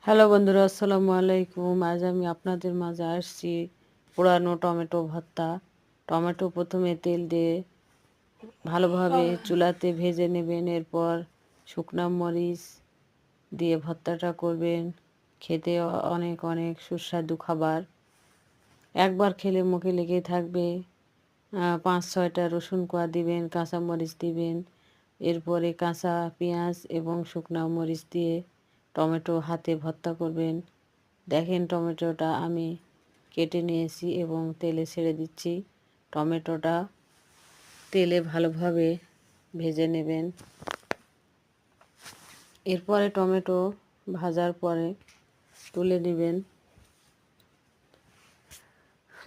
Hello বন্ধুরা, আসসালামু আলাইকুম। আজ আমি আপনাদের মাঝে আসছি পোড়ানো টমেটো ভর্তা। টমেটো প্রথমে তেল দিয়ে ভালোভাবে চুলাতে ভেজে নেবেন, এরপর শুকনা মরিচ দিয়ে ভর্তাটা করবেন। খেতে অনেক অনেক সুস্বাদু খাবার, একবার খেলে মুখে লেগে থাকবে। 5-6টা রসুন কোয়া দিবেন, কাঁচা মরিচ দিবেন, এরপরে কাঁচা পেঁয়াজ এবং শুকনা মরিচ দিয়ে টমেটো হাতে ভর্তা করবেন। দেখেন, টমেটোটা আমি কেটে নিয়েছি এবং তেলে ছেড়ে দিচ্ছি। টমেটোটা তেলে ভালোভাবে ভেজে নেবেন। এরপরে টমেটো ভাজার পরে তুলে নেবেন।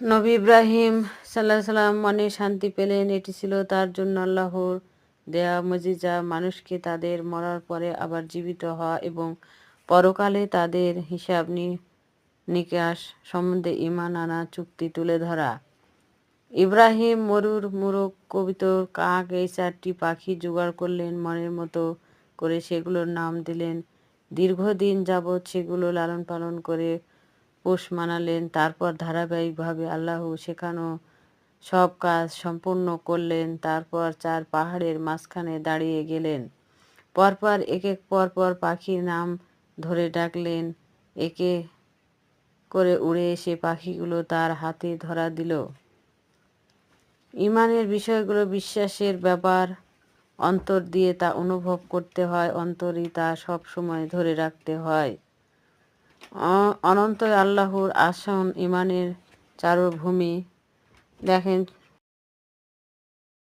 নবী ইব্রাহিম সাল্লাল্লাহু আলাইহি সাল্লাম মনে শান্তি পেলেন। এটি ছিল তার জন্য আল্লাহর দেয়া মুজিজা, মানুষকে তাদের মরার পরে আবার জীবিত হওয়া এবং পরকালে তাদের হিসাব নিকাশ সম্বন্ধে ঈমান আনা চুক্তি তুলে ধরা। ইব্রাহিম মরুর মুরগ, কবুতর, কাক এই 4টি পাখি জোগাড় করলেন। মনের মতো করে সেগুলোর নাম দিলেন। দীর্ঘদিন যাবৎ সেগুলো লালন পালন করে পোষ মানালেন। তারপর ধারাবাহিকভাবে আল্লাহ শেখানো সব কাজ সম্পূর্ণ করলেন। তারপর 4 পাহাড়ের মাঝখানে দাঁড়িয়ে গেলেন। পরপর পরপর পাখির নাম ধরে ডাকলেন। একে করে উড়ে এসে পাখিগুলো তার হাতে ধরা দিল। ঈমানের বিষয়গুলো বিশ্বাসের ব্যাপার, অন্তর দিয়ে তা অনুভব করতে হয়, অন্তরই তা সব সময় ধরে রাখতে হয়। অনন্তই আল্লাহর আসন ঈমানের চারভূমি। দেখেন,